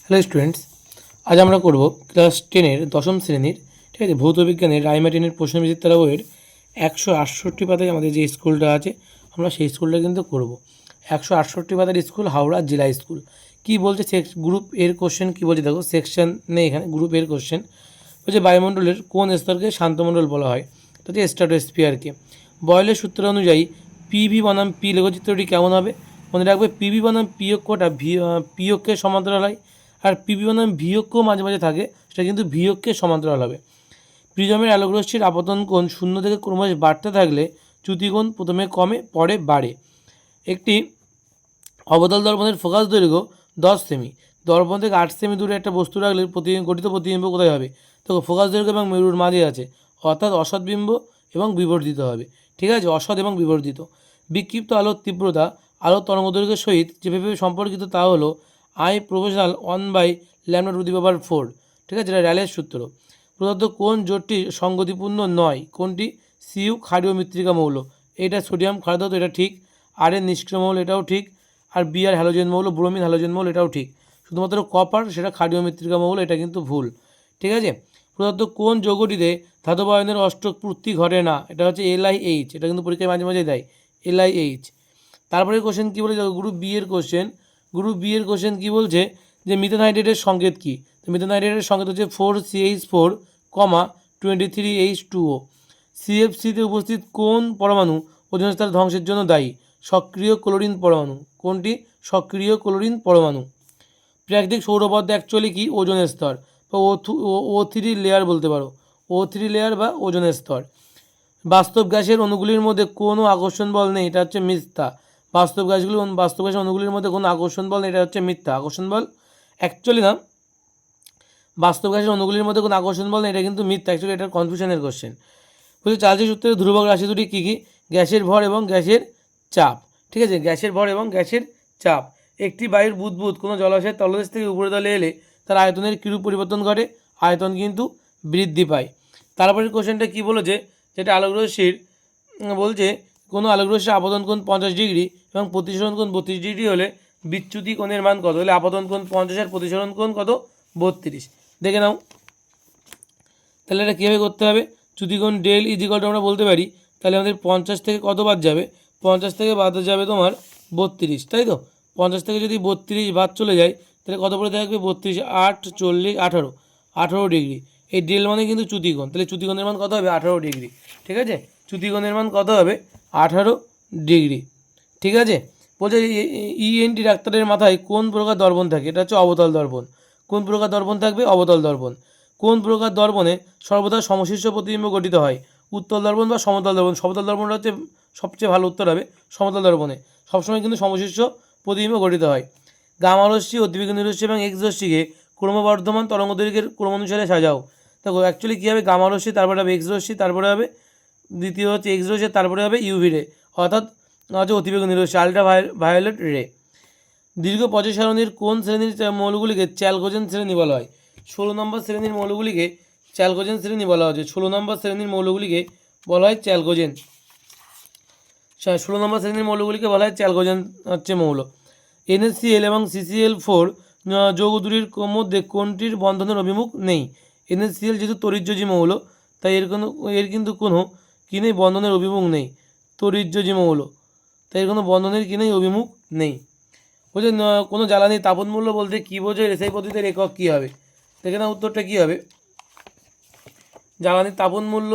Hello students, আজ আমরা করব ক্লাস 10-এর দশম শ্রেণীর, ঠিক আছে, ভৌত বিজ্ঞানের রায়মার্টিনের প্রশ্নবিচিত্রা তারা বইয়ের 168 পাতায় আমাদের যে স্কুলটা আছে আমরা সেই স্কুলটা কিন্তু করব। 168 পাতার স্কুল হাওড়া জেলা স্কুল। কি বলছে গ্রুপ এর কোশ্চেন কী বলছে দেখো, সেকশন নেই এখানে, গ্রুপ এর কোশ্চেন বলছে বায়ুমণ্ডলের কোন স্তরকে শান্তমণ্ডল বলা হয়? তো হচ্ছে স্ট্র্যাটোস্ফিয়ারকে। বয়লের সূত্র অনুযায়ী পিভি বনাম পি লেখচিত্রটি কেমন হবে? মনে রাখবে পিভি বনাম পি অক্ষটা পি অক্ষের সমান্তরাল হয়, আর পিভি বনাম ভি অক্ষও মাঝে মাঝে থাকে, সেটা কিন্তু ভি অক্ষের সমান্তরাল হবে। প্রিজমের আলোকরশ্মির আপতন কোণ শূন্য থেকে ক্রমশ বাড়তে থাকলে চ্যুতিকোণ প্রথমে কমে পরে বাড়ে। একটি অবতল দর্পণের ফোকাস দৈর্ঘ্য 10 সেমি। দর্পণ থেকে 8 সেমি দূরে একটা বস্তু রাখলে গঠিত প্রতিবিম্ব কোথায় হবে? তো ফোকাস দৈর্ঘ্য এবং মেরুর মাঝে আছে, অর্থাৎ অসৎ বিম্ব এবং বিবর্ধিত হবে। ঠিক আছে, অসৎ এবং বিবর্ধিত। বিক্ষিপ্ত আলোর তীব্রতা আলোর তরঙ্গদৈর্ঘ্যের সহিত যেভাবে সম্পর্কিত তা হলো I প্রফেশনাল 1/λ⁴। ঠিক আছে, এটা র্যালের সূত্র। প্রদত্ত কোন জোটটি সঙ্গতিপূর্ণ নয়? কোনটি? সিউ ক্ষারীয় মৃত্তিকা মৌল, এটা সোডিয়াম ক্ষারধাতু, এটা ঠিক। আর এর নিষ্ক্রিয় মৌল, এটাও ঠিক। আর বি আর হ্যালোজেন মৌল, ব্রোমিন হ্যালোজেন মৌল, এটাও ঠিক। শুধুমাত্র কপার, সেটা ক্ষারীয় মৃত্তিকা মৌল, এটা কিন্তু ভুল। ঠিক আছে, প্রদত্ত কোন যৌগটিতে ধাতব আয়নের অষ্টক পূর্তি ঘটে না? এটা হচ্ছে LiH, এটা কিন্তু পরীক্ষায় মাঝে মাঝে দেয়, LiH। তারপরে কোশ্চেন কী বলে, গ্রুপ বি এর কোশ্চেন কী বলছে যে মিথেন হাইড্রেটের সংকেত কী? তো মিথেন হাইড্রেটের সংকেত হচ্ছে 4CH4, 23H2O। CFCতে উপস্থিত কোন পরমাণু ওজোন স্তর ধ্বংসের জন্য দায়ী? সক্রিয় ক্লোরিন পরমাণু। কোনটি? সক্রিয় ক্লোরিন পরমাণু। প্রাকৃতিক সৌরপথ অ্যাকচুয়ালি কি? ওজোনের স্তর বা O3 লেয়ার বলতে পারো, O3 লেয়ার বা ওজোনের স্তর। বাস্তব গ্যাসের অণুগুলির মধ্যে কোনো আকর্ষণ বল নেই, এটা হচ্ছে মিথ্যা। বাস্তব গ্যাসের অণুগুলির মধ্যে কোনো আকর্ষণ বল নেই, এটা হচ্ছে মিথ্যা। আকর্ষণ বল অ্যাকচুয়ালি না, বাস্তব গ্যাসের অণুগুলির মধ্যে কোনো আকর্ষণ বল নেই, এটা কিন্তু মিথ্যা। অ্যাকচুয়ালি এটা কনফিউশনের কোশ্চেন। বলছে চার্লসের সূত্রের ধ্রুবক রাশি দুটি কী কী? গ্যাসের ভর এবং গ্যাসের চাপ। ঠিক আছে, গ্যাসের ভর এবং গ্যাসের চাপ। একটি বায়ুর বুদবুদ কোনো জলাশয়ের তলদেশ থেকে উপরে তলে এলে তার আয়তনের কিরূপ পরিবর্তন ঘটে? আয়তন কিন্তু বৃদ্ধি পায়। তারপরের কোশ্চেনটা কী বলেছে, যেটা আলোকরশ্মির বলছে কোনো আলোকরশ্মির আপতন কোণ 50 ডিগ্রি এবং প্রতিসরণ কোণ 32 ডিগ্রি হলে বিচ্যুতি কোণের মান কত? হলে আপতন কোণ 50 আর প্রতিসরণ কোণ কত? 32। দেখে নাও তাহলে এটা কীভাবে করতে হবে। চ্যুতিকোণ ডেল ইজিকল আমরা বলতে পারি, তাহলে আমাদের 50 থেকে কত বাদ যাবে? 50 থেকে বাদ যাবে তোমার 32, তাই তো? 50 থেকে যদি 32 বাদ চলে যায় তাহলে কত পড়ে থাকবে? 32, 8, 40, 18 ডিগ্রি। এই ডেল মানে কিন্তু চ্যুতিকোণ, তাহলে চ্যুতিকোণের মান কত হবে? 18 ডিগ্রি। ঠিক আছে, চ্যুতিকোণের মান কত হবে? 18 ডিগ্রি। ঠিক আছে, বলছে ENT ডাক্তারের মাথায় কোন প্রকার দর্পণ থাকে? এটা হচ্ছে অবতল দর্পণ। কোন প্রকার দর্পণ থাকবে? অবতল দর্পণ। কোন প্রকার দর্পণে সর্বদা সমশীর্ষ প্রতিবিম্ব গঠিত হয়? উত্তল দর্পণ বা সমতল দর্পণ। সমতল দর্পণটা হচ্ছে সবচেয়ে ভালো উত্তর হবে। সমতল দর্পণে সবসময় কিন্তু সমশীর্ষ প্রতিবিম্ব গঠিত হয়। গামা রশ্মি, অতিবেগুনি রশ্মি এবং এক্স রশ্মিকে ক্রমবর্ধমান তরঙ্গ দৈর্ঘ্যের ক্রমানুসারে সাজাও। দেখো অ্যাকচুয়ালি কী হবে, গামা রশ্মি, তারপরে হবে এক্স রশ্মি, তারপরে হবে দ্বিতীয় হচ্ছে এক্স রশ্মি, তারপরে হবে ইউভি রে, অর্থাৎ হচ্ছে অতিবেগুনি রশ্মি, আলট্রা ভায়োলেট রে। দীর্ঘ পচা সারণীর কোন শ্রেণীর মৌলগুলিকে চ্যালকোজেন শ্রেণী বলা হয়? 16 নম্বর শ্রেণীর মৌলগুলিকে চ্যালকোজেন শ্রেণী বলা হচ্ছে। 16 নম্বর শ্রেণীর মৌলগুলিকে বলা হয় চ্যালকোজেন। 16 নম্বর শ্রেণীর মৌলগুলিকে বলা হয় চ্যালকোজেন হচ্ছে মৌল। NaCl এবং CCl4 যৌগ দুটির মধ্যে কোনটির বন্ধনের অভিমুখ নেই? NaCl যেহেতু তড়িৎযোজী মৌল, তাই এর কিন্তু কোনো কী নেই? বন্ধনের অভিমুখ নেই। তড়িৎযোজী মৌল, তাই এর কোনো বন্ধনের কী নেই? অভিমুখ নেই। বলছে কোনো জ্বালানির তাপন মূল্য বলতে কী বোঝায়? এসআই পদ্ধতির একক কী হবে? দেখে না উত্তরটা কী হবে। জ্বালানির তাপন মূল্য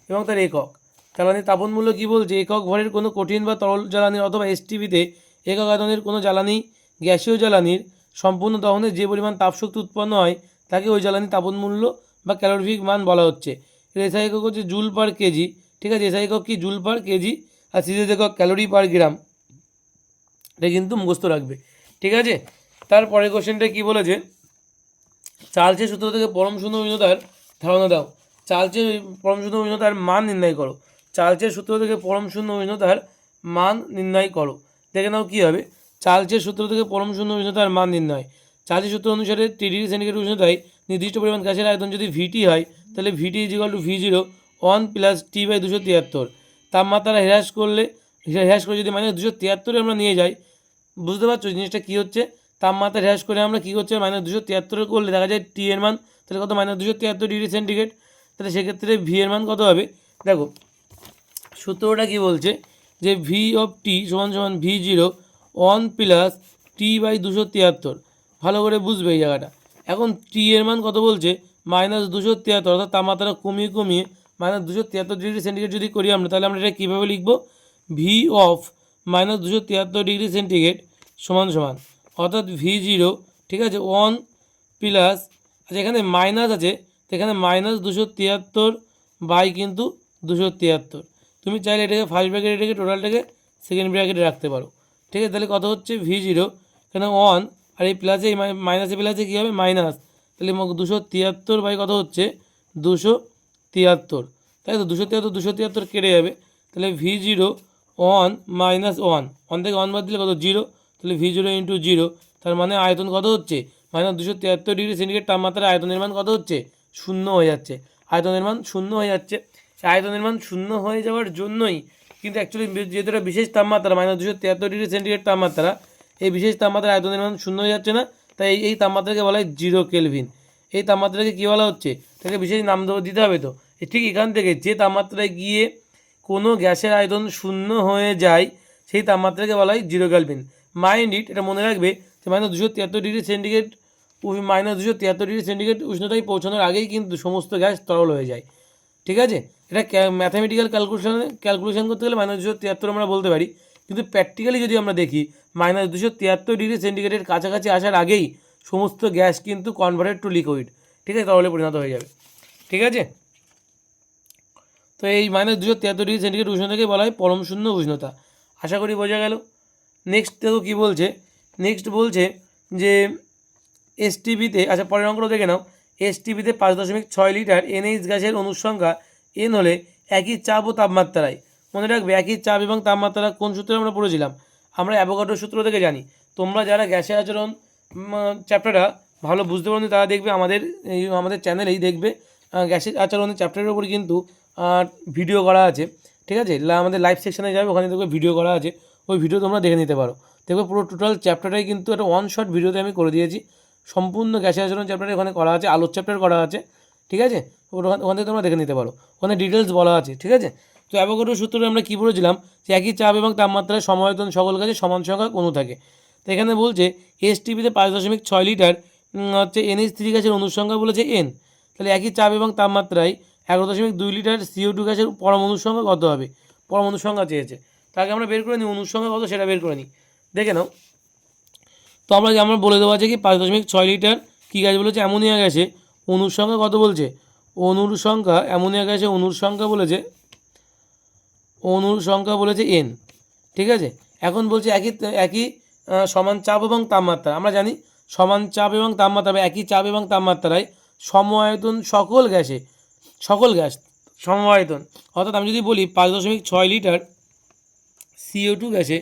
এবং তার একক। জ্বালানির তাপন মূল্য কী বলছে? একক ভরের কোনো কঠিন বা তরল জ্বালানির অথবা STBতে একক আয়তনের কোনো জ্বালানি গ্যাসীয় জ্বালানির সম্পূর্ণ দহনে যে পরিমাণ তাপশক্তি উৎপন্ন হয় তাকে ওই জ্বালানির তাপন মূল্য বা ক্যালোরিফিক মান বলা হচ্ছে। এর এসআই একক হচ্ছে জুল পার কেজি। ঠিক আছে, এসআই একক কি? Joule per kg. আর সিজিএস একক ক্যালোরি পার গ্রাম। এটা কিন্তু মুখস্থ রাখবে। ঠিক আছে, তারপরে কোশ্চেনটা কী বলেছে, চার্লসের সূত্র থেকে পরম শূন্য উষ্ণতার ধারণা দাও। চার্লসের পরম শূন্য উষ্ণতার মান নির্ণয় করো। চার্লসের সূত্র থেকে পরম শূন্য উষ্ণতার মান নির্ণয় করো। দেখে নাও কী হবে। চার্লসের সূত্র থেকে পরম শূন্য উষ্ণতার মান নির্ণয়। চার্লসের সূত্র অনুসারে 3 ডিগ্রি সেন্টিগ্রেড উষ্ণতায় নির্দিষ্ট পরিমাণ গ্যাসের আয়তন যদি VT হয়, তাহলে VT = V0 1 + T/273। তাপমাত্রা হ্রাস করে যদি -273 আমরা নিয়ে যাই, বুঝতে পারছো জিনিসটা কী হচ্ছে? তাপমাত্রা হ্রাস করে আমরা কী করছি -273 করলে দেখা যায় টি এর মান তাহলে কত -273 ডিগ্রি সেন্টিগ্রেড। তাহলে সেক্ষেত্রে ভি এর মান কত হবে? দেখো সূত্রটা কি বলছে যে ভি অফ টি সমান সমান V0 1 প্লাস টি বাই 273। ভালো করে বুঝবে এই জায়গাটা। এখন টি এর মান কত বলছে -273, অর্থাৎ তাপমাত্রা কমিয়ে কমিয়ে -273 ডিগ্রি সেন্টিগ্রেড যদি করি আমরা, তাহলে আমরা এটা কীভাবে লিখব? ভি অফ -273 ডিগ্রি সেন্টিগ্রেড সমান সমান অর্থাৎ V0, ঠিক আছে, 1 প্লাস, আচ্ছা এখানে মাইনাস আছে তো এখানে -273 বাই কিন্তু 273। তুমি চাইলে এটাকে ফার্স্ট ব্র্যাকেট এটাকে টোটালটাকে সেকেন্ড ব্র্যাকেটে রাখতে পারো, ঠিক আছে। তাহলে কত হচ্ছে V0 এখানে 1 আর এই প্লাসে এই মাইনাসে প্লাসে কী হবে মাইনাস, তাহলে 273 বাই কত হচ্ছে 273, তাই তো 273 কেটে যাবে। তাহলে V0 1 মাইনাস 1 থেকে 1 বাদ দিলে কত 0, তাহলে V0 ইন্টু 0, তার মানে আয়তন কত হচ্ছে -273 ডিগ্রি সেন্টিগ্রেড তাপমাত্রায় আয়তনের মান কত হচ্ছে 0 হয়ে যাচ্ছে। আয়তনের মান 0 হয়ে যাচ্ছে। আয়তনের মান 0 হয়ে যাওয়ার জন্যই কিন্তু অ্যাকচুয়ালি যেহেতু এটা বিশেষ তাপমাত্রা -273 ডিগ্রি সেন্টিগ্রেড তাপমাত্রা, এই বিশেষ তাপমাত্রায় আয়তনের মান 0 হয়ে যাচ্ছে না, তাই এই তাপমাত্রাকে বলা হয় 0 কেলভিন। এই তাপমাত্রাকে কী বলা হচ্ছে? তাকে বিশেষ নাম দিতে হবে। তো ঠিক এখান থেকে যে তাপমাত্রায় গিয়ে কোনো গ্যাসের আয়তন 0 হয়ে যায় সেই তাপমাত্রাকে বলা হয় 0 কেলভিন। মাইন্ড ইট, এটা মনে রাখবে যে -273 ডিগ্রি সেন্টিগ্রেড -273 ডিগ্রি সেন্টিগ্রেড উষ্ণতায় পৌঁছানোর আগেই কিন্তু সমস্ত গ্যাস তরল হয়ে যায়, ঠিক আছে। এটা ম্যাথামেটিক্যাল ক্যালকুলেশন করতে গেলে -273 আমরা বলতে পারি, কিন্তু প্র্যাকটিক্যালি যদি আমরা দেখি -273 ডিগ্রি সেন্টিগ্রেডের কাছাকাছি আসার আগেই সমস্ত গ্যাস কিন্তু কনভার্টেড টু লিকুইড, ঠিক আছে, তরলে পরিণত হয়ে যাবে, ঠিক আছে। তো এই -273 ডিগ্রি সেন্টিগ্রেড উষ্ণতাকে বলা হয় পরম শূন্য উষ্ণতা। আশা করি বোঝা গেল। নেক্সট দেখো কী বলছে। নেক্সট বলছে যে এসটিপিতে, আচ্ছা পরের অঙ্কটা দেখে নাও। এসটিপিতে 5.6 লিটার এনএইচ গ্যাসের অণুর সংখ্যা এন হলে একই চাপ ও তাপমাত্রায়, মনে রাখবে একই চাপ এবং তাপমাত্রা কোন সূত্রে আমরা পড়েছিলাম? আমরা অ্যাভোগাড্রো সূত্র থেকে জানি। তোমরা যারা গ্যাসের আচরণ চ্যাপ্টারটা ভালো বুঝতে পারো তারা দেখবে আমাদের চ্যানেলেই দেখবে গ্যাসের আচরণের চ্যাপ্টারের উপর কিন্তু ভিডিও করা আছে, ঠিক আছে। আমাদের লাইভ সেকশনে যাবে, ওখানে দেখবে ভিডিও করা আছে, ওই ভিডিও তোমরা দেখে নিতে পারো। দেখবে পুরো টোটাল চ্যাপ্টারটাই কিন্তু একটা ওয়ান শট ভিডিওতে আমি করে দিয়েছি। সম্পূর্ণ গ্যাসের আচরণ চ্যাপ্টারে ওখানে করা আছে, আলোর চ্যাপ্টার করা আছে, ঠিক আছে। ওখান থেকে তোমরা দেখে নিতে পারো, ওখানে ডিটেলস বলা আছে, ঠিক আছে। তো অ্যাভোগাড্রো সূত্রে আমরা কী বলেছিলাম যে একই চাপ এবং তাপমাত্রায় সমায়তন সকল কাজে সমান সংখ্যক অণু থাকে। তো এখানে বলছে এসটিপিতে 5.6 লিটার হচ্ছে NH3 গ্যাসের অণুর সংখ্যা বলেছে এন, তাহলে একই চাপ এবং তাপমাত্রায় 11.2 লিটার CO2 গ্যাসের পরমাণুর সংখ্যা কত হবে? পরমাণুর সংখ্যা চেয়েছে, তাকে আমরা বের করে নিই অণুর সংখ্যা কত সেটা বের করে নিই, দেখে নাও। তো আমরা বলে দেওয়া আছে কি 5.6 লিটার কী গ্যাস বলেছে অ্যামোনিয়া গ্যাসে অণুর সংখ্যা কত বলছে? অণুর সংখ্যা অ্যামোনিয়া গ্যাসে অণুর সংখ্যা বলেছে এন, ঠিক আছে। এখন বলছে একই সমান চাপ এবং তাপমাত্রা, আমরা জানি সমান চাপ এবং তাপমাত্রা বা একই চাপ এবং তাপমাত্রায় সম-আয়তন সকল গ্যাস সম-আয়তন, অর্থাৎ আমি যদি বলি 5.6 লিটার CO2 গ্যাসে,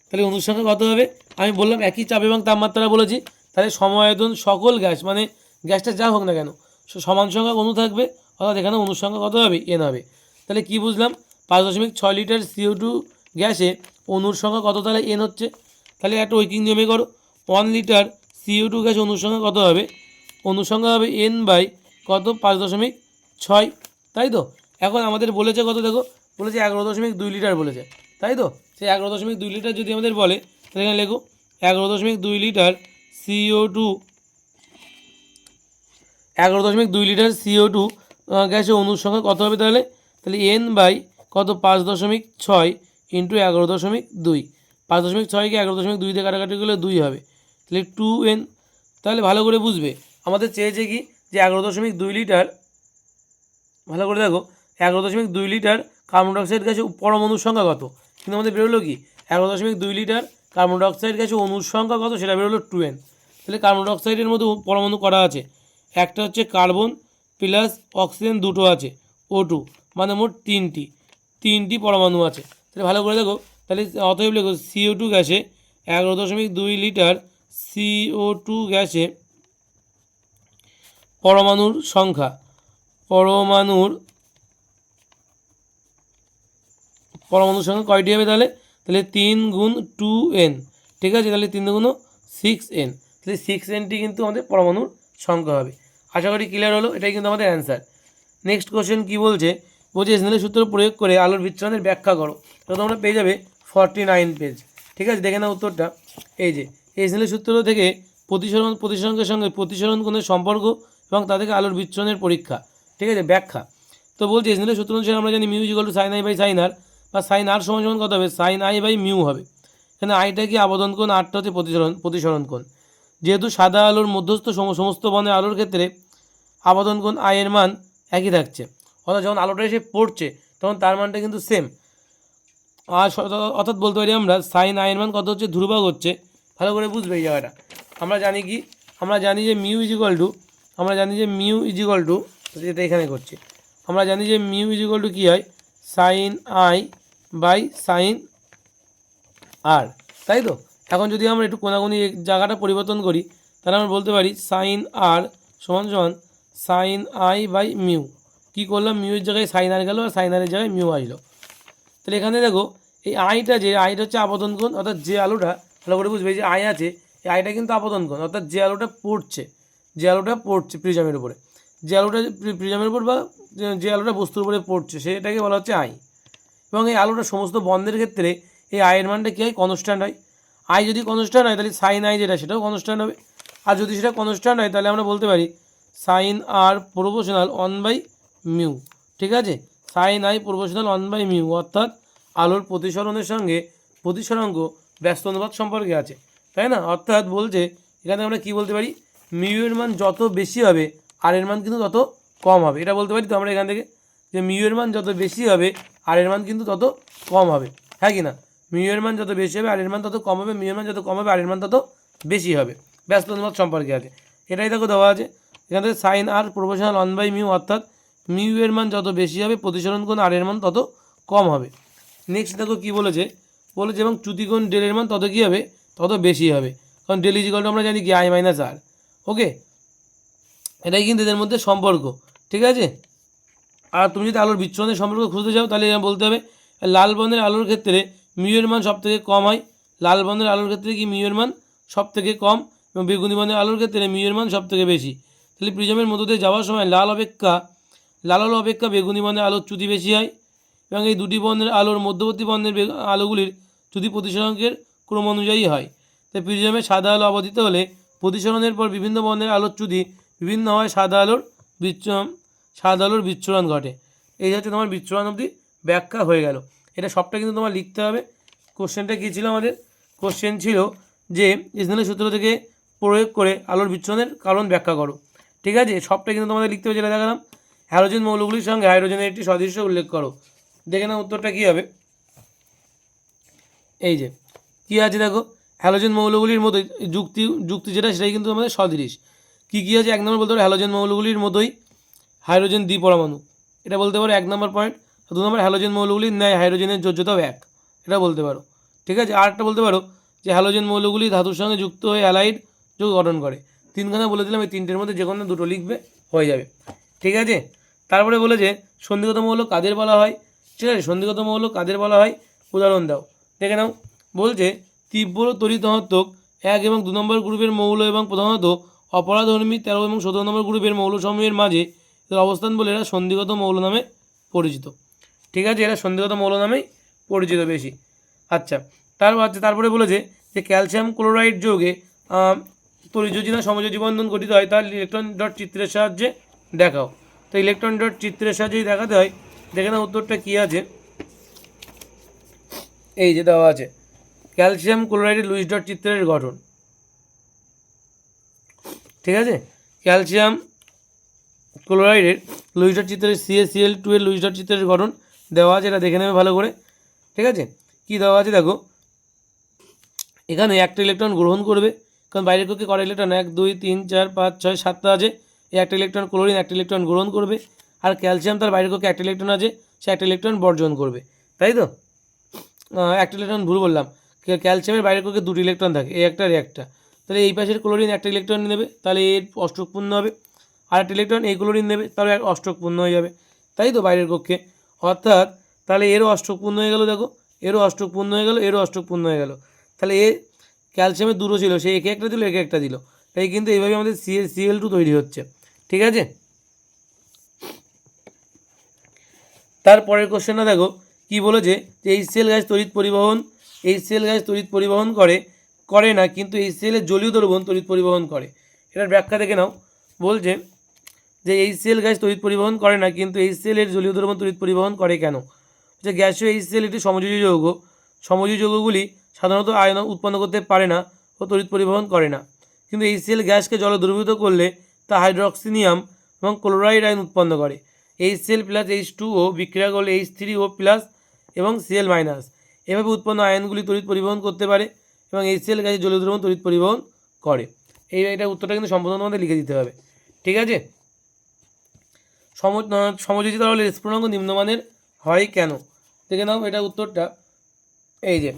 তাহলে অণুর সংখ্যা কত হবে? আমি বললাম একই চাপ এবং তাপমাত্রা বলেছি, তাহলে সম-আয়তন সকল গ্যাস মানে গ্যাসটা যা হোক না কেন সমান সংখ্যক অণু থাকবে, অর্থাৎ এখানে অণুর সংখ্যা কত হবে? এন হবে। তাহলে কি বুঝলাম? 5.6 লিটার CO2 গ্যাসে অণুর সংখ্যা কত, তাহলে এন হচ্ছে। তাহলে একটা ঐকিক নিয়মে করো, 1 লিটার CO2 গ্যাসে অণুর সংখ্যা কত হবে? অণুর সংখ্যা হবে এন বাই কত 5.6, তাই তো। এখন আমাদের বলেছে কত, দেখো বলেছে 11.2 লিটার বলেছে, তাই তো। সেই 11.2 লিটার যদি আমাদের বলে তাহলে এখানে লেখো 11.2 লিটার CO2 গ্যাসে অণুর সংখ্যা কত হবে? তাহলে এন বাই কত 5.6 ইন্টু 11.2, 5.6কে 11.2 দিয়ে কাটাকাটি করলে 2 হবে, তাহলে 2n। তাহলে ভালো করে বুঝবে আমাদের চেয়েছে কি যে 11.2 লিটার, ভালো করে দেখো 11.2 লিটার কার্বন ডাইঅক্সাইড গ্যাসে পরমাণুর সংখ্যা কত, কিন্তু আমাদের বেরোলো কি 11.2 লিটার কার্বন ডাইঅক্সাইড গ্যাসে অণুর সংখ্যা কত সেটা বেরোলো 2n। তাহলে কার্বন ডাইঅক্সাইডের মধ্যে পরমাণু করা আছে, একটা হচ্ছে কার্বন প্লাস অক্সিজেন দুটো আছে O2, মানে মোট তিনটি পরমাণু আছে। তাহলে ভালো করে দেখো, তাহলে অতএব লেখো CO2 গ্যাসে 11.2 লিটার CO2 গ্যাসে পরমাণুর সংখ্যা কয়টি হবে? তাহলে 3 গুণ 2n, ঠিক আছে। তাহলে 3 গুণ 6n। তাহলে 6nটি কিন্তু আমাদের পরমাণুর সংখ্যা হবে। আশা করি ক্লিয়ার হলো, এটাই কিন্তু আমাদের অ্যান্সার। নেক্সট কোশ্চেন কী বলছে স্নেলের সূত্র প্রয়োগ করে আলোর বিচ্ছুরণের ব্যাখ্যা করো। এটা তোমরা পেয়ে যাবে 49 পেজ। ঠিক আছে, দেখে নাও উত্তরটা। এই যে স্নেলের সূত্র থেকে প্রতিসরণের সঙ্গে প্রতিসরণ কোণের সম্পর্ক এবং তা থেকে আলোর বিচ্ছুরণের পরীক্ষা। ঠিক আছে, ব্যাখ্যা। তো বলছে স্নেলের সূত্র অনুসারে আমরা জানি mu equal to sine i by sine r, বা সাইন আর সমান সমান কত হবে, সাইন আই বাই মিউ হবে। এখানে আইটা কি আবদন কোণ, আরটা হচ্ছে প্রতিসরণ কোণ। যেহেতু সাদা আলোর মধ্যস্থ সমস্ত বর্ণের আলোর ক্ষেত্রে আবদন কোণ আই এর মান একই থাকছে, অর্থাৎ যখন আলোটা এসে পড়ছে তখন তার মানটা কিন্তু সেম। আর অর্থাৎ বলতে পারি আমরা সাইন আই এর মান কত হচ্ছে, ধ্রুবক হচ্ছে। ভালো করে বুঝবে এই জায়গাটা। আমরা জানি যে মিউ ইজ ইকুয়াল টু যেটা এখানে করছি, আমরা জানি যে মিউ ইজ ইকুয়াল টু কী হয়, সাইন আই বাই সাইন আর, তাই তো। এখন যদি আমরা একটু কোনাকুনি জায়গাটা পরিবর্তন করি, তাহলে আমরা বলতে পারি সাইন আর সমান সমান সাইন আই বাই মিউ। কী করলাম, মিউর জায়গায় সাইন আর গেল আর সাইন আরের জায়গায় মিউ আসলো। তাহলে এখানে দেখো এই আইটা হচ্ছে আপতন কোণ, অর্থাৎ যে আলোটা, ভালো করে বুঝবে, যে আই আছে এই আইটা কিন্তু আপতন কোণ, অর্থাৎ যে আলোটা পড়ছে প্রিজমের উপরে, যে আলোটা প্রিজমের উপর বা যে আলোটা বস্তুর উপরে পড়ছে সেটাকে বলা হচ্ছে আই। এবং এই আলোটা সমস্ত বন্ধের ক্ষেত্রে এই আয়ের মানটা কী হয়, কনস্ট্যান্ট হয়। আই যদি কনস্ট্যান্ট হয় তাহলে সাইন আই যেটা সেটাও কনস্ট্যান্ট হবে। আর যদি সেটা কনস্ট্যান্ট হয় তাহলে আমরা বলতে পারি সাইন আর প্রপোর্শনাল 1/μ। ঠিক আছে, সাইন আই প্রপোর্শনাল 1/μ, অর্থাৎ আলোর প্রতিসরণের সঙ্গে প্রতিসরাঙ্ক ব্যস্ত অনুপাত সম্পর্কে আছে, তাই না। অর্থাৎ বলছে এখানে আমরা কি বলতে পারি, মিউ এর মান যত বেশি হবে আর এর মান কিন্তু তত কম হবে, এটা বলতে পারি তো আমরা এখান থেকে, যে মিউ এর মান যত বেশি হবে আর এর মান কিন্তু তত কম হবে, হ্যাঁ কি না। মিউ এর মান যত বেশি হবে আর এর মান তত কম হবে, মিউ এর মান যত কম হবে আর এর মান তত বেশি হবে, ব্যস্ত অনুপাত সম্পর্কে আছে। এটাই দেখো দেওয়া আছে এখান থেকে, সাইন আর প্রপোর্শনাল 1/μ, অর্থাৎ মিউ এর মান যত বেশি হবে প্রতিসরণ কোণ আর এর মান তত কম হবে। নেক্সট দেখো কী বলেছে এবং চ্যুতিকোণ ডেলের মান তত কী হবে, তত বেশি হবে, কারণ ডেল ইজ ইকুয়াল টু আমরা জানি কি আই মাইনাস আর। ওকে, এটাই কিন্তু এদের মধ্যে সম্পর্ক। ঠিক আছে, আর তুমি যদি আলোর বিচ্ছুরণের সম্পর্ক খুঁজতে চাও তাহলে বলতে হবে লাল বর্ণের আলোর ক্ষেত্রে মিউ এর মান সব থেকে কম হয়, লাল বর্ণের আলোর ক্ষেত্রে কি মিউ এর মান সব থেকে কম, এবং বেগুনি বর্ণের আলোর ক্ষেত্রে মিউ এর মান সব থেকে বেশি। তাহলে প্রিজমের মধ্য দিয়ে যাওয়ার সময় লাল আলো অপেক্ষা বেগুনি বর্ণের আলোর চ্যুতি বেশি হয়, এবং এই দুটি বর্ণের আলোর মধ্যবর্তী বর্ণের আলোগুলির চ্যুতি প্রতিসরণের ক্রম অনুযায়ী হয়। তাই প্রিজমে সাদা আলো আবদ্ধ হলে প্রতিসরণের পর বিভিন্ন বর্ণের আলোর চ্যুতি বিভিন্ন হয়, সাদা আলোর বিচ্ছুরণ ঘটে। এই হচ্ছে তোমার বিচ্ছুরণ অবধি ব্যাখ্যা হয়ে গেল। এটা সবটা কিন্তু তোমার লিখতে হবে। কোশ্চেনটা কী ছিল আমাদের, কোশ্চেন ছিল যে স্নেলের সূত্র থেকে প্রয়োগ করে আলোর বিচ্ছুরণের কারণ ব্যাখ্যা করো। ঠিক আছে, সবটা কিন্তু তোমাদের লিখতে হবে, যেটা দেখালাম। হ্যালোজেন মৌলগুলির সঙ্গে হাইড্রোজেনের একটি সদৃশ্য উল্লেখ করো। দেখে নাও উত্তরটা কী হবে। এই যে কী আছে দেখো, হ্যালোজেন মৌলগুলির মতোই যুক্তি যেটা সেটাই কিন্তু আমাদের সদৃশ। কী আছে, এক নম্বর বলতে পারো হ্যালোজেন মৌলগুলির মতোই হাইড্রোজেন দ্বিপরমাণু, এটা বলতে পারো 1 নম্বর পয়েন্ট। 2 নম্বর হ্যালোজেন মৌলগুলির ন্যায় হাইড্রোজেনের যোজ্যতাও 1, এটা বলতে পারো। ঠিক আছে, আর একটা বলতে পারো যে হ্যালোজেন মৌলগুলি ধাতুর সঙ্গে যুক্ত হয়ে অ্যালাইড যৌগ গঠন করে। 3খানা বলে দিলাম, এই 3টের মধ্যে যে কোনো দুটো লিখবে, হয়ে যাবে। ঠিক আছে, তারপরে বলে যে সন্ধিগত মৌল কাদের বলা হয়। ঠিক আছে, সন্ধিগত মৌল কাদের বলা হয়, উদাহরণ দাও। দেখে নাও, বলছে তীব্র তড়িৎ-ধনাত্মক 1 এবং 2 নম্বর গ্রুপের মৌল এবং প্রধানত অপরাধর্মী 13 এবং 17 নম্বর গ্রুপের মৌলসমূহের মাঝে এর অবস্থান বলে এরা সন্ধিগত মৌল নামে পরিচিত। ঠিক আছে, এরা সন্ধিগত মৌল নামেই পরিচিত বেশি। আচ্ছা, তারপরে বলেছে যে ক্যালসিয়াম ক্লোরাইড যৌগে তরিযোজী সমযোজী বন্ধন গঠিত হয়, তার ইলেকট্রন ডট চিত্রের সাহায্যে দেখাও। তো ইলেকট্রন ডট চিত্রের সাহায্যেই দেখাতে হয়। দেখে না উত্তরটা কী আছে, এই যে দেওয়া আছে ক্যালসিয়াম ক্লোরাইডের লুইস ডট চিত্রের গঠন। ঠিক আছে, ক্যালসিয়াম ক্লোরাইডের লুইস ডট চিত্রের CaCl2 এর লুইস ডট চিত্রের গঠন দেওয়া আছে, এটা দেখে নেবে ভালো করে। ঠিক আছে, কী দেওয়া আছে দেখো, এখানে একটা ইলেকট্রন গ্রহণ করবে, কারণ বাইরের কক্ষে কটা ইলেকট্রন 1 2 3 4 5 6 7টা আছে। এই একটা ইলেকট্রন ক্লোরিন একটা ইলেকট্রন গ্রহণ করবে, আর ক্যালসিয়াম তার বাইরের কক্ষে একটা ইলেকট্রন আছে, সে একটা ইলেকট্রন বর্জন করবে, তাই তো। একটা ইলেকট্রন ভুল বললাম, ক্যালসিয়ামের বাইরের কক্ষে 2টি ইলেকট্রন থাকে, এই একটা আর একটা। তাহলে এই পাশের ক্লোরিন একটা ইলেকট্রন নেবে, তাহলে এর অষ্টক পূর্ণ হবে। আর একটা ইলেকট্রন এই ক্লোরিন নেবে, তাহলে অষ্টক পূর্ণ হয়ে যাবে, তাই তো, বাইরের কক্ষে। অর্থাৎ তাহলে এরও অষ্টক পূর্ণ হয়ে গেল, দেখো এরও অষ্টক পূর্ণ হয়ে গেল, এরও অষ্টক পূর্ণ হয়ে গেল। তাহলে ক্যালসিয়ামের দুটো ছিল, সে একে একটা দিল একে একটা দিল, তাই কিন্তু এইভাবে আমাদের Cl2 তৈরি হচ্ছে। ঠিক আছে, তারপরের কোশ্চেনটা দেখো কি বলেছে যে HCl গ্যাস তড়িৎ পরিবহন, HCl গ্যাস তড়িৎ পরিবহন করে না, কিন্তু HCl এর জলীয় দ্রবণ তড়িৎ পরিবহন করে। এটার ব্যাখ্যা দেখে নাও। বলছে যে HCl গ্যাস তড়িৎ পরিবহন করে না, কিন্তু HCl এর জলীয় দ্রবণ তড়িৎ পরিবহন করে কেন? যে গ্যাসীয় HCl একটি সমযোজী যৌগ, সমযোজী যৌগগুলি সাধারণত আয়ন উৎপন্ন করতে পারে না ও তড়িৎ পরিবহন করে না, কিন্তু HCl গ্যাসকে জলে দ্রবীভূত করলে তা হাইড্রোক্সিনিয়াম এবং ক্লোরাইড আয়ন উৎপন্ন করে। HCl প্লাস H2O বিক্রিয়া করলে H3O প্লাস এবং Cl মাইনাস, এভাবে উৎপন্ন আয়নগুলি তড়িৎ পরিবহন করতে পারে এবং HCl গ্যাসের জলীয় দ্রবণ তড়িৎ পরিবহন করে। এটা উত্তরটা কিন্তু সম্পূর্ণ আমাদের লিখে দিতে হবে। ঠিক আছে, সমযোজী তরলের স্ফুটনাঙ্ক নিম্নমানের হয় কেন? দেখে নাও এটা উত্তরটা। এই যে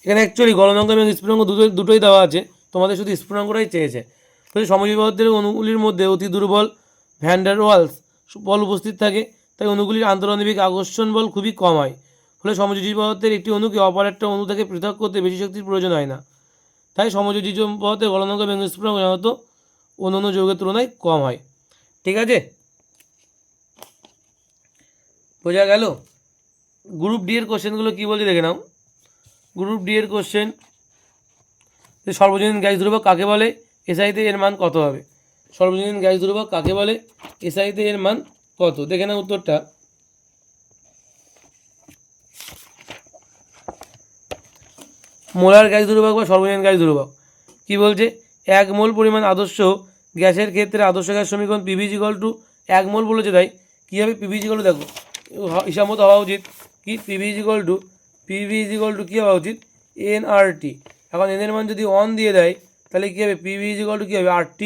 এখানে অ্যাকচুয়ালি গলনাঙ্ক এবং স্ফুটনাঙ্ক দুটোই দেওয়া আছে, তোমাদের শুধু স্ফুটনাঙ্কটাই চেয়েছে। তো সমযোজী পদার্থের অণুগুলির মধ্যে অতি দুর্বল ভ্যান ডার ওয়ালস বল উপস্থিত থাকে, তাই অণুগুলির আন্তঃআণবিক আকর্ষণ বল খুবই কম হয়। ফলে সমযোজী পদার্থের একটি অণুকে অপর একটা অণু থেকে পৃথক করতে বেশি শক্তির প্রয়োজন হয় না। তাই সমযোজী পদার্থের গলনাঙ্ক এবং স্ফুটনাঙ্ক সাধারণত অন্যান্য যৌগের তুলনায় কম হয়। ঠিক আছে, বোঝা গেল? গ্রুপ ডি এর কোশ্চেনগুলো কী বলছে দেখে নাও। গ্রুপ ডি এর কোশ্চেন, সর্বজনীন গ্যাস ধ্রুবক কাকে বলে, এসআইতে এর মান কত হবে? সর্বজনীন গ্যাস ধ্রুবক কাকে বলে, এসআইতে এর মান কত? দেখে নাও উত্তরটা। মোলার গ্যাস ধ্রুবক বা সর্বজনীন গ্যাস ধ্রুবক কী বলছে? 1 মোল পরিমাণ আদর্শ গ্যাসের ক্ষেত্রে আদর্শ গ্যাস সমীকরণ PV = 1 মোল বলেছে, তাই কী হবে PV = দেখো হিসাব মতো হওয়া উচিত কি PV = কী হওয়া উচিত nRT। এখন n এর মান যদি 1 দিয়ে দেয় তাহলে কী হবে PV = কী হবে RT,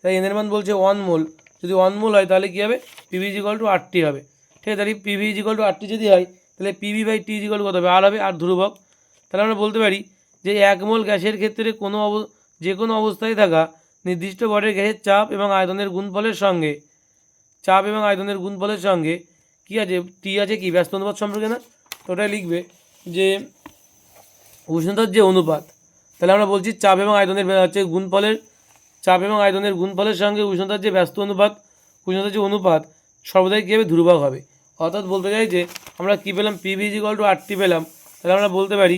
তাই n এর মান বলছে 1 মোল, যদি 1 মোল হয় তাহলে কী হবে PV = RT হবে। ঠিক আছে, তাহলে PV = RT যদি হয় তাহলে PV/T = কত হবে R হবে, আর ধ্রুবক। তাহলে আমরা বলতে পারি যে 1 মোল গ্যাসের ক্ষেত্রে যে কোনো অবস্থায় থাকা নির্দিষ্ট ভরের গ্যাসের চাপ এবং আয়তনের গুণফলের সঙ্গে কী আছে টি আছে কি ব্যস্ত অনুপাত সম্পর্কে না, তো ওটাই লিখবে যে উষ্ণতার যে অনুপাত। তাহলে আমরা বলছি চাপ এবং আয়তনের গুণফলের সঙ্গে উষ্ণতার যে ব্যস্ত অনুপাত, উষ্ণতার যে অনুপাত সর্বদাই কী হবে ধ্রুবক হবে। অর্থাৎ বলতে চাই যে আমরা কী পেলাম PV = RT পেলাম, তাহলে আমরা বলতে পারি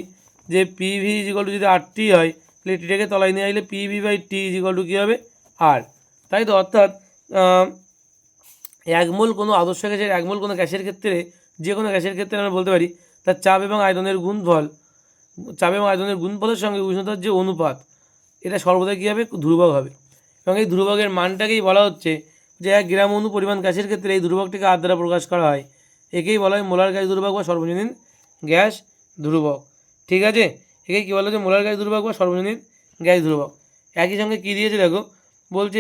যে PV = যদি RT হয় তাহলে টিটাকে তলায় নিয়ে আসলে PV/T = কী হবে R, তাই তো। অর্থাৎ 1 মোল কোনো আদর্শ গ্যাসের 1 মোল কোনো গ্যাসের ক্ষেত্রে যে কোনো গ্যাসের ক্ষেত্রে আমরা বলতে পারি তার চাপ এবং আয়তনের গুণফলের সঙ্গে উষ্ণতার যে অনুপাত এটা সর্বদা কী হবে ধ্রুবক হবে। এবং এই ধ্রুবকের মানটাকেই বলা হচ্ছে যে 1 গ্রাম অণু পরিমাণ গ্যাসের ক্ষেত্রে এই ধ্রুবকটিকে R দ্বারা প্রকাশ করা হয়, একেই বলা হয় মোলার গ্যাস ধ্রুবক বা সর্বজনীন গ্যাস ধ্রুবক। ঠিক আছে, একেই কী বলা হচ্ছে মোলার গ্যাস ধ্রুবক বা সর্বজনীন গ্যাস ধ্রুবক। একই সঙ্গে কী দিয়েছে দেখো, বলছে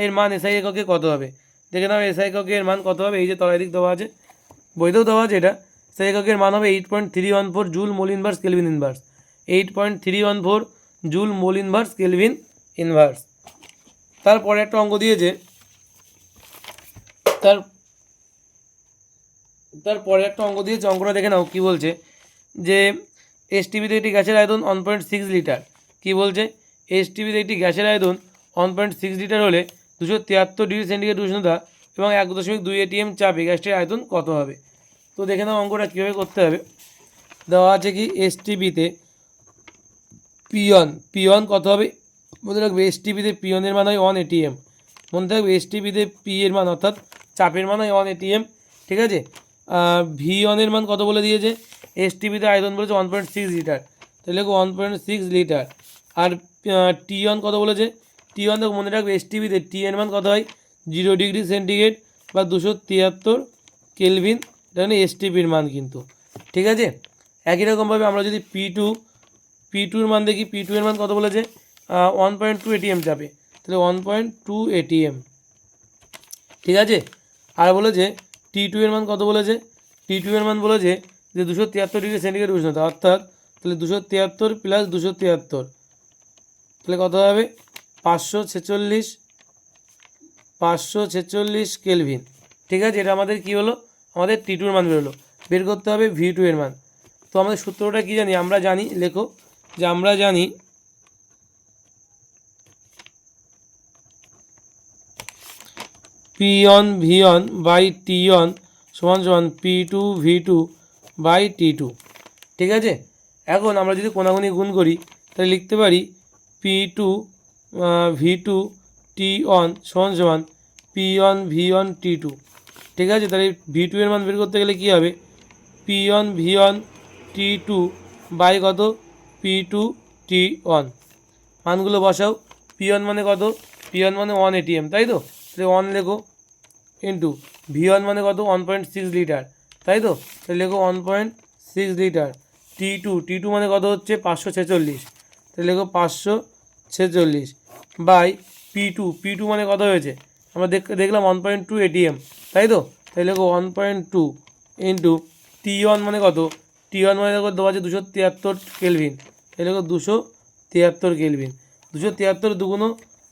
এর মান SI এককে কত হবে। দেখে নাও SI এককে এর মান কত হবে, এই যে তলায় দিক দেওয়া আছে, বইতেও দেওয়া আছে, এটা SI এককের মান হবে 8.314 joule mole inverse kelvin inverse, 8.314 joule mole inverse kelvin inverse. তারপরে একটা অঙ্ক দিয়েছে, অঙ্কটা দেখে নাও কী বলছে যে STBতে একটি গ্যাসের আয়তন 1.6 লিটার। কী বলছে STBতে একটি গ্যাসের আয়তন 1.6 লিটার হলে 273 ডিগ্রি সেন্টিগ্রেড উষ্ণতা এবং 1.2 ATM চাপে গ্যাসটির আয়তন কত হবে? তো দেখে নাও অঙ্কটা কীভাবে করতে হবে। দেওয়া আছে কি STBতে P1 কত হবে, মনে রাখবে STBতে P1 এর মান হয় 1 ATM, মনে থাকবে STBতে P এর মান অর্থাৎ চাপের মান হয় 1 ATM। ঠিক আছে, V1 এর মান কত বলে দিয়েছে, STBতে আয়তন বলেছে 1.6 লিটার, তাহলে 1.6 লিটার। আর T1 কত বলেছে, T1 দেখো মনে রাখবে STBতে T এর মান কত হয় 0 ডিগ্রি সেন্টিগ্রেড বা 273 কেলভিন, এটা মানে STBর মান কিন্তু। ঠিক আছে, একই রকমভাবে আমরা যদি P2 এর মান দেখি, P2 এর মান কত বলেছে 1.2 ATM চাপে, তাহলে 1.2 ATM। ঠিক আছে, আর বলেছে T2 এর মান কত বলেছে, T2 এর মান বলেছে যে 273 ডিগ্রি সেন্টিগ্রেড উষ্ণতা, অর্থাৎ তাহলে 273 প্লাস 273 তাহলে কত হবে 546 কেলভিন। ঠিক আছে, এটা আমাদের কি হলো, আমাদের T2 এর মান বেরোলো। বের করতে হবে V2 এর মান। তো আমাদের সূত্রটা কি জানি, আমরা জানি লেখো যে আমরা জানি P1 V1 বাই T1 সমান সমান P2 V2 বাই T2। ঠিক আছে, এখন আমরা যদি কোনাগুনি গুণ করি তাহলে লিখতে পারি P2 V2 T1 সমান সমান P1 V1 T2। ঠিক আছে, তাহলে V2 এর মান বের করতে গেলে কী হবে, P1 V1 T2 বাই কত P2 T1, মানগুলো বসাও। P1 মানে কত, P1 মানে 1 ATM, তাই তো, তাহলে 1 লেখো, ইন্টু V1 মানে কত 1.6 লিটার, তাই তো, তাহলে লেখো 1.6 লিটার। T2 মানে কত হচ্ছে 546, তাহলে লেখো 546 বাই P2 মানে কত হয়েছে আমরা দেখলাম 1.2 ATM, তাই তো, তাহলে লেখো 1.2 ইন্টু T1 মানে কত, T1 মানে দেখো দেওয়া আছে 273 কেলভিন, তাহলে লেখো 273 কেলভিন, 273 দুগুণ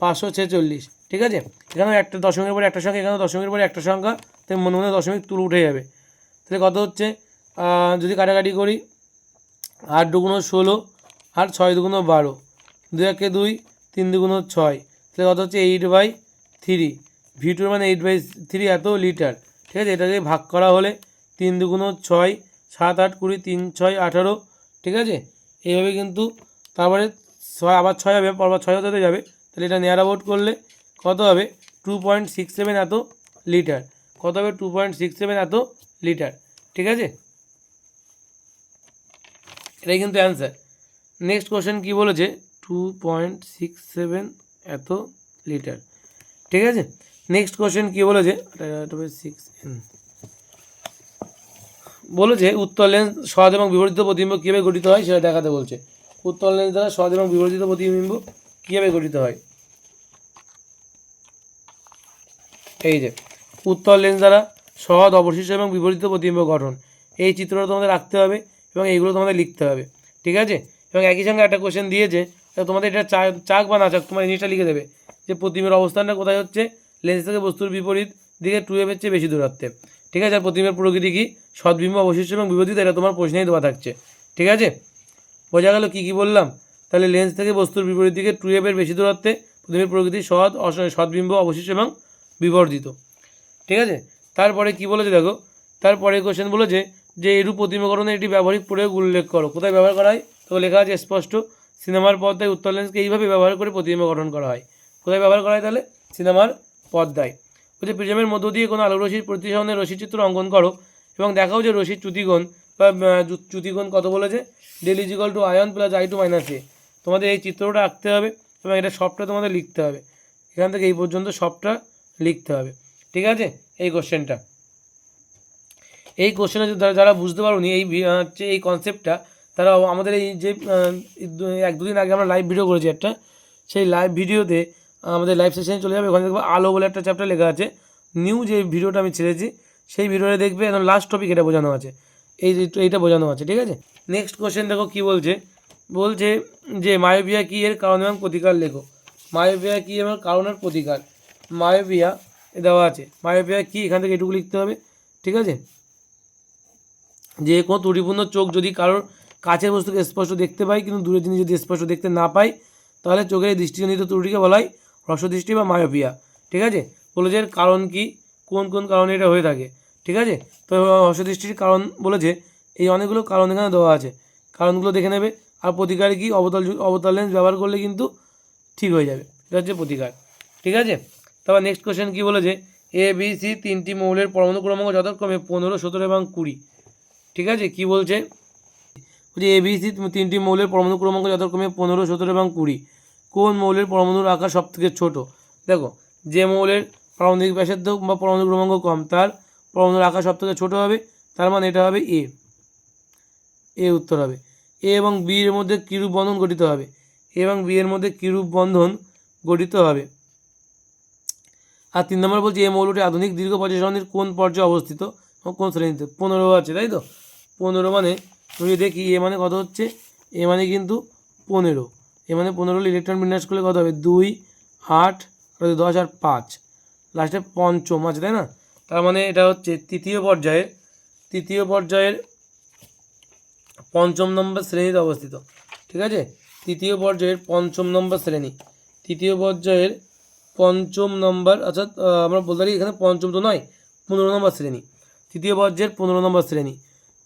546। ঠিক আছে, এখানে একটা দশমিকের পরে একটা সংখ্যা, এখানে দশমিকের পরে একটা সংখ্যা, তাই মনে মনে দশমিক তুলে উঠে যাবে। তাহলে কত হচ্ছে, যদি কাটাকাটি করি 8 দুগুণ 16 আর 6 দুগুণ 12, 2 একে 2, 3 দুগুণ 6, তাহলে কত হচ্ছে 8/3। V2 মানে 8/3 এত লিটার। ঠিক আছে, এটাকে ভাগ করা হলে 3 দুগুণ 6, 7 8 20, 3 6 18। ঠিক আছে, এইভাবে কিন্তু তারপরে 6 আবার 6 হবে, পরবার 6 হতে যাবে, তাহলে এটা নিয়ার অ্যাবাউট করলে কত হবে 2.67 এত লিটার। কত হবে 2.67 এত লিটার। ঠিক আছে, এটাই কিন্তু অ্যান্সার। নেক্সট কোশ্চেন কী বলেছে, 2.67 এত লিটার। ঠিক আছে, নেক্সট কোশ্চেন কী বলেছে, 6N বলেছে উত্তল লেন্স সৎ এবং বিপরীত প্রতিবিম্ব কীভাবে গঠিত হয় সেটা দেখাতে বলছে। উত্তল লেন্স দ্বারা সৎ এবং বিপরীত প্রতিবিম্ব কীভাবে গঠিত হয়, এই যে উত্তল লেন্স দ্বারা সৎ অবশিষ্ট এবং বিপরীত প্রতিবিম্ব গঠন, এই চিত্রটা তোমাদের রাখতে হবে এবং এইগুলো তোমাদের লিখতে হবে। ঠিক আছে, এবং একই সঙ্গে একটা কোশ্চেন দিয়েছে, তোমাদের এটা চাক বা না চাক তোমার জিনিসটা লিখে দেবে যে প্রতিবিম্বের অবস্থানটা কোথায় হচ্ছে, লেন্স থেকে বস্তুর বিপরীত দিকে 2f এর চেয়ে বেশি দূরত্বে। ঠিক আছে, আর প্রতিবিম্বের প্রকৃতি কী, সৎবিম্ব অবশিষ্ট এবং বিপরীত, এটা তোমার প্রশ্নেই দেওয়া থাকছে। ঠিক আছে, বোঝা গেল কী কী বললাম। তাহলে লেন্স থেকে বস্তুর বিপরীত দিকে 2f এর বেশি দূরত্বে প্রতিবিম্বের প্রকৃতি সৎবিম্ব অবশিষ্ট এবং বিবর্ধিত। ঠিক আছে, তারপরে কি বলেছে দেখো, তারপরে কোশ্চেন বলেছে যে এরূপ প্রতিবিম্বকরণের একটি ব্যবহারিক প্রয়োগ উল্লেখ করো। কোথায় ব্যবহার করা হয়, তো লেখা আছে স্পষ্ট, সিনেমার পর্দায় উত্তল লেন্সকে এইভাবে ব্যবহার করে প্রতিবিম্ব গঠন করা হয়। কোথায় ব্যবহার করা হয়, তাহলে সিনেমার পর্দায়। বলছে প্রিজমের মধ্য দিয়ে কোনো আলো রশ্মির প্রতিসরণের রশ্মিচিত্র অঙ্কন করো এবং দেখাও যে রশ্মির চ্যুতিকোণ বা চ্যুতিকোণ কত বলেছে, ডেল ইজিক্যাল টু আয়ন প্লাস I2 - A। তোমাদের এই চিত্রটা আঁকতে হবে এবং এটা সবটা তোমাদের লিখতে হবে, এখান থেকে এই পর্যন্ত সবটা লিখতে হবে। ঠিক আছে, এই কোশ্চেনটা, এই কোশ্চেনটা যারা বুঝতে পারোনি এই হচ্ছে এই কনসেপ্টটা, তারা আমাদের এই যে 1-2 দিন আগে আমরা লাইভ ভিডিও করেছি একটা, সেই লাইভ ভিডিওতে আমাদের লাইভ সেশনে চলে যাবে, ওখানে দেখবে আলো বলে একটা চ্যাপ্টার লেখা আছে, নিউ যে ভিডিওটা আমি ছেড়েছি সেই ভিডিওটা দেখবে, একদম লাস্ট টপিক এটা বোঝানো আছে, এইটা বোঝানো আছে। ঠিক আছে, নেক্সট কোশ্চেন দেখো কী বলছে, বলছে যে মায়োপিয়া কী এর কারণ এবং প্রতিকার লেখো। মায়োপিয়া কী এবং কারণের প্রতিকার, মায়োপিয়া দেওয়া আছে, মায়োপিয়া কী এখান থেকে এটুকু লিখতে হবে। ঠিক আছে, যে কোনো ত্রুটিপূর্ণ চোখ যদি কারোর কাছের বস্তুকে স্পষ্ট দেখতে পায় কিন্তু দূরের জিনিস যদি স্পষ্ট দেখতে না পায়, তাহলে চোখের এই দৃষ্টিজনিত ত্রুটিকে বলা হয় হ্রস্বদৃষ্টি বা মায়োপিয়া। ঠিক আছে, বলেছে এর কারণ কি, কোন কোন কারণে এটা হয়ে থাকে। ঠিক আছে, তো হ্রস্বদৃষ্টির কারণ বলেছে এই অনেকগুলো কারণ এখানে দেওয়া আছে, কারণগুলো দেখে নেবে। আর প্রতিকার কি, অবতল লেন্স ব্যবহার করলে কিন্তু ঠিক হয়ে যাবে, এটা হচ্ছে প্রতিকার। ঠিক আছে, তারপর নেক্সট কোশ্চেন কী বলেছে, ABC তিনটি মৌলের পরমাণু ক্রমাঙ্ক যথাক্রমে 15, 17 এবং 20। ঠিক আছে, কি বলছে, বলছে ABC তিনটি মৌলের পরমাণু ক্রমাঙ্ক যথাক্রমে 15, 17 এবং 20। কোন মৌলের পরমাণুর আকার সব থেকে ছোটো, দেখো যে মৌলের পারমাণবিক ব্যাসার্ধ বা পরমাণু ক্রমাঙ্ক কম তার পরমাণুর আকার সব থেকে ছোটো হবে, তার মানে এটা হবে এ উত্তর হবে। এ এবং বি এর মধ্যে কিরূপ বন্ধন গঠিত হবে, এ এবং বি এর মধ্যে কিরূপ বন্ধন গঠিত হবে। আর 3 নম্বর বলছে এই মৌলটি আধুনিক দীর্ঘ পর্যায় সারণীর কোন পর্যায়ে অবস্থিত এবং কোন শ্রেণীতে, 15 আছে, তাই তো, 15 মানে তুমি দেখি এ মানে কত হচ্ছে, এ মানে কিন্তু 15, এ মানে 15 ইলেকট্রন বিন্যাস করলে কত হবে 2 8 10 আর 5, লাস্টে পঞ্চম আছে, তাই না, তার মানে এটা হচ্ছে তৃতীয় পর্যায়ের 5ম নম্বর শ্রেণীতে অবস্থিত। ঠিক আছে। তৃতীয় পর্যায়ের পঞ্চম নম্বর শ্রেণী, তৃতীয় পর্যায়ের পঞ্চম নম্বর, অর্থাৎ আমরা বলতে পারি এখানে পঞ্চম তো নয়, 15 নম্বর শ্রেণী, তৃতীয় পর্যায়ের 15 নম্বর শ্রেণী,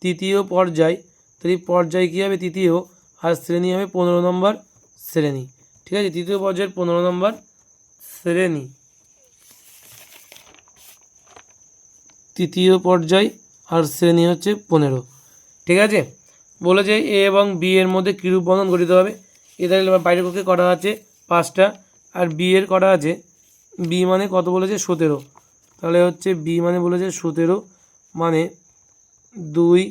তৃতীয় পর্যায়, তাই পর্যায় কী হবে তৃতীয়, আর শ্রেণী হবে 15 নম্বর শ্রেণী। ঠিক আছে, তৃতীয় পর্যায়ের 15 নম্বর শ্রেণী, তৃতীয় পর্যায় আর শ্রেণী হচ্ছে 15। ঠিক আছে, বলেছে এ এবং বি এর মধ্যে কিরূপ বন্ধন গঠিত হবে। এদের বাইরের পক্ষে করা আছে 5টা, আর বি এর করা আছে, বি মানে কত বলেছে 17, তাহলে হচ্ছে বি মানে বলেছে 17, মানে 2,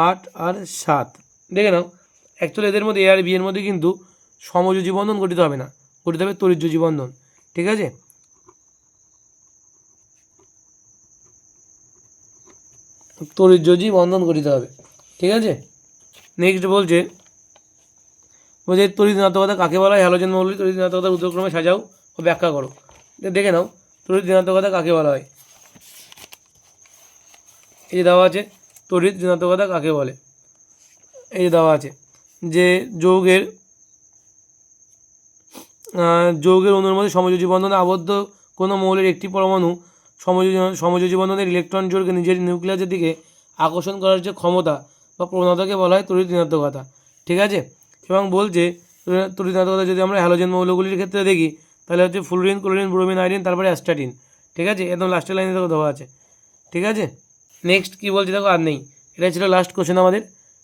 8 আর 7। দেখে নাও, অ্যাকচুয়ালি এদের মধ্যে এ আর বি এর মধ্যে কিন্তু সমযোজী বন্ধন গঠিত হবে না, গঠিত হবে তড়িৎযোজী বন্ধন। ঠিক আছে, তড়িৎযোজী বন্ধন গঠিত হবে। ঠিক আছে, নেক্সট বলছে তড়িৎ ঋণাত্মকতা কাকে বলা হয়। হ্যালোজেন মৌলটি তড়িৎ ঋণাত্মকতার উত্তরক্রমে সাজাও ও ব্যাখ্যা করো। দেখে নাও, তড়িৎ ঋণাত্মকতা কাকে বলা হয়। এই যে দেওয়া আছে তড়িৎ ঋণাত্মকতা কাকে বলে, এই যে দেওয়া আছে যে যৌগের অণুর মধ্যে সমযোজী বন্ধনে আবদ্ধ কোনো মৌলের একটি পরমাণু সমযোজী বন্ধনের ইলেকট্রন জোড়কে নিজের নিউক্লিয়াসের দিকে আকর্ষণ করার যে ক্ষমতা বা প্রবণতাকে বলা হয় তড়িৎ ঋণাত্মকতা। ঠিক আছে, এবং বলছে তড়িৎ ঋণাত্মকতা যদি আমরা হ্যালোজেন মৌলগুলির ক্ষেত্রে দেখি তাহলে হচ্ছে ফ্লুরিন, ক্লোরিন, ব্রোমিন, আয়োডিন, তারপরে অ্যাস্টাটিন। ঠিক আছে, একদম লাস্টের লাইনে দেখো দেওয়া আছে। ঠিক আছে, নেক্সট কী বলছি দেখো, আর নেই, এটা ছিল লাস্ট কোশ্চেন আমাদের।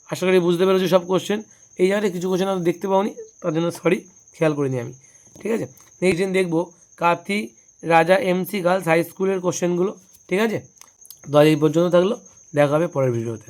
আশা করি বুঝতে পেরেছি সব কোশ্চেন। এই জায়গায় কিছু কোশ্চেন আমি দেখতে পাওনি, তার জন্য সরি, খেয়াল করিনি আমি। ঠিক আছে, নেক্সট দিন দেখবো কাথি রাজা এমসি গার্লস হাই স্কুলের কোশ্চেনগুলো। ঠিক আছে, তো আজ এই পর্যন্ত থাকলো, দেখা হবে পরের ভিডিওতে।